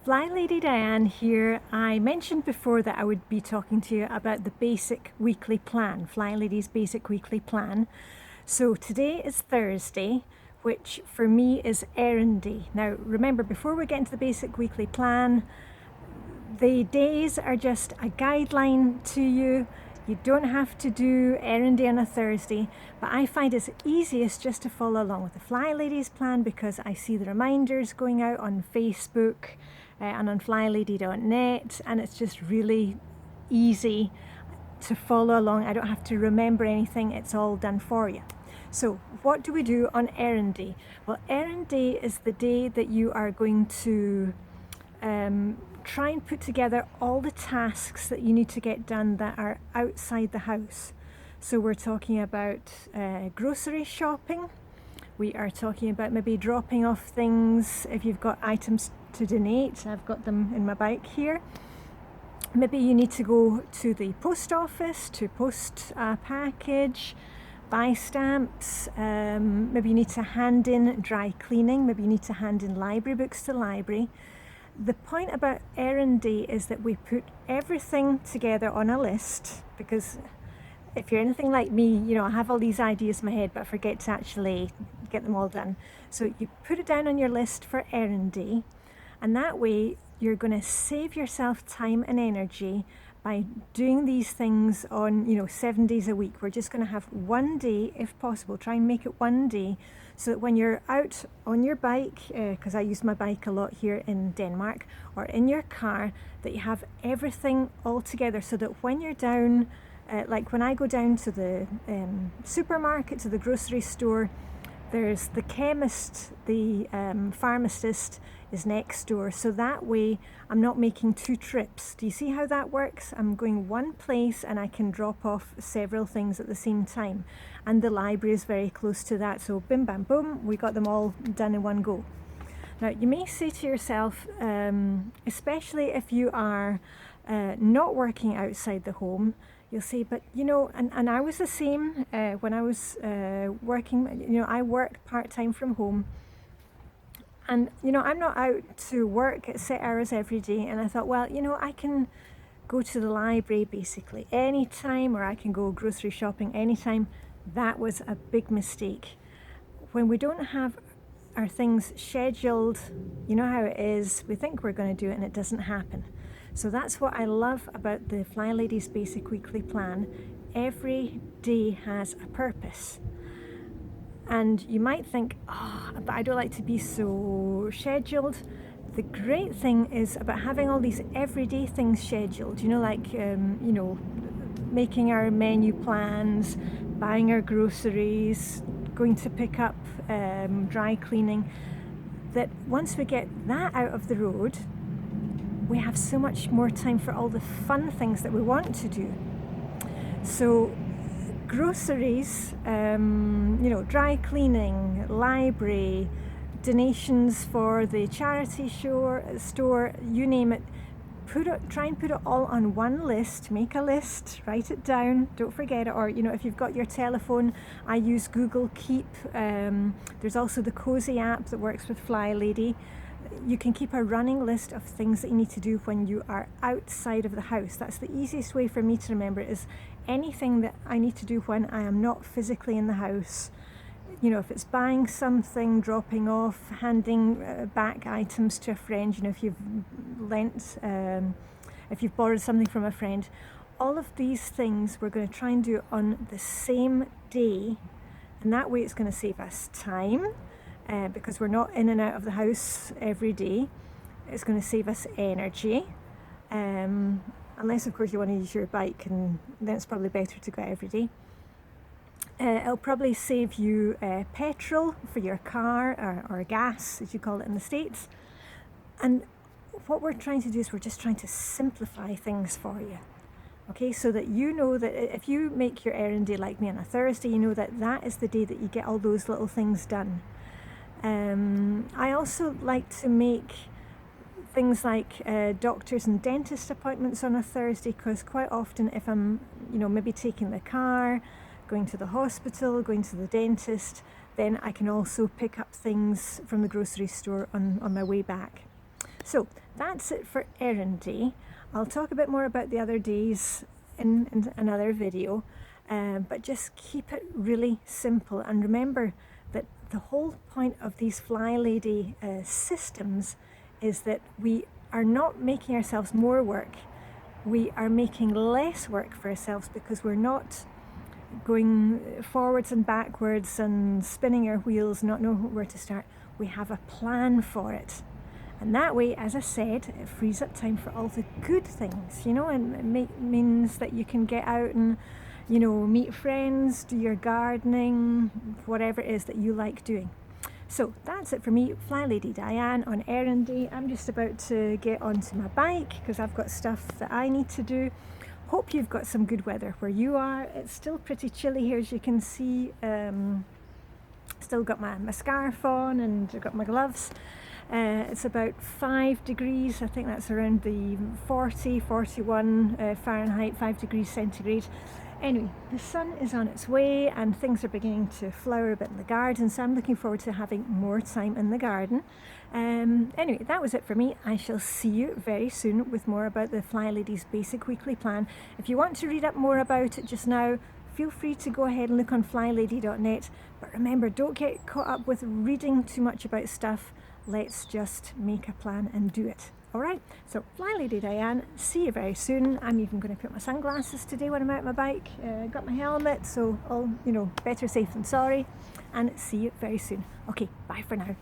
Flylady Diane here. I mentioned before that I would be talking to you about the basic weekly plan, Flylady's basic weekly plan. So today is Thursday, which for me is errand day. Now remember, before we get into the basic weekly plan, the days are just a guideline to you. You don't have to do errand day on a Thursday, but I find it's easiest just to follow along with the Flylady's plan because I see the reminders going out on Facebook and on flylady.net, and it's just really easy to follow along. I don't have to remember anything, it's all done for you. So what do we do on errand day? Well, errand day is the day that you are going to try and put together all the tasks that you need to get done that are outside the house. So we're talking about grocery shopping. We are talking about maybe dropping off things if you've got items to donate. I've got them in my bike here. Maybe you need to go to the post office to post a package, buy stamps. Maybe you need to hand in dry cleaning. Maybe you need to hand in library books to the library. The point about errand day is that we put everything together on a list, because if you're anything like me, I have all these ideas in my head but I forget to actually get them all done. So you put it down on your list for errand day, and that way you're going to save yourself time and energy by doing these things on 7 days a week. We're just going to have one day, if possible. Try and make it one day so that when you're out on your bike, because I use my bike a lot here in Denmark, or in your car, that you have everything all together, so that when you're down, like when I go down to the supermarket, to the grocery store, there's the chemist, the pharmacist is next door. So that way I'm not making two trips. Do you see how that works? I'm going one place and I can drop off several things at the same time. And the library is very close to that. So bim bam boom, we got them all done in one go. Now you may say to yourself, especially if you are not working outside the home, you'll say, but and I was the same when I was working. I worked part-time from home, and I'm not out to work at set hours every day. And I thought, well, I can go to the library basically anytime, or I can go grocery shopping anytime. That was a big mistake. When we don't have our things scheduled, you know how it is, we think we're going to do it and it doesn't happen. So that's what I love about the Flylady's basic weekly plan. Every day has a purpose. And you might think, but I don't like to be so scheduled. The great thing is about having all these everyday things scheduled, making our menu plans, buying our groceries, going to pick up dry cleaning, that once we get that out of the road, we have so much more time for all the fun things that we want to do. So groceries, dry cleaning, library, donations for the charity store, you name it. Try and put it all on one list. Make a list, write it down, don't forget it. Or if you've got your telephone, I use Google Keep. There's also the Cozy app that works with Flylady. You can keep a running list of things that you need to do when you are outside of the house. That's the easiest way for me to remember, is anything that I need to do when I am not physically in the house. If it's buying something, dropping off, handing back items to a friend, if you've if you've borrowed something from a friend, all of these things we're going to try and do on the same day, and that way it's going to save us time. Because we're not in and out of the house every day. It's going to save us energy, unless of course you want to use your bike, and then it's probably better to go out every day. It'll probably save you petrol for your car, or gas as you call it in the States. And what we're trying to do is we're just trying to simplify things for you. Okay, so that that if you make your errand day like me on a Thursday, that is the day that you get all those little things done. I also like to make things like doctors and dentist appointments on a Thursday, because quite often if I'm maybe taking the car, going to the hospital, going to the dentist, then I can also pick up things from the grocery store on my way back. So that's it for errand day. I'll talk a bit more about the other days in another video, but just keep it really simple, and remember that the whole point of these Flylady systems is that we are not making ourselves more work, we are making less work for ourselves, because we're not going forwards and backwards and spinning our wheels, not knowing where to start. We have a plan for it. And that way, as I said, it frees up time for all the good things, you know, and it means that you can get out and, you know, meet friends, do your gardening, whatever it is that you like doing. So that's it for me, Flylady Diane on errand day. I'm just about to get onto my bike because I've got stuff that I need to do. Hope you've got some good weather where you are. It's still pretty chilly here, as you can see. Still got my scarf on, and I've got my gloves. It's about 5 degrees, I think that's around the 41 Fahrenheit, 5 degrees centigrade. Anyway, the sun is on its way and things are beginning to flower a bit in the garden, so I'm looking forward to having more time in the garden. Anyway, that was it for me. I shall see you very soon with more about the Flylady's basic weekly plan. If you want to read up more about it just now, feel free to go ahead and look on flylady.net. But remember, don't get caught up with reading too much about stuff. Let's just make a plan and do it. All right, so Flylady Diane, see you very soon. I'm even going to put my sunglasses today when I'm out on my bike. Got my helmet, so all, you know, better safe than sorry. And see you very soon. Okay, bye for now.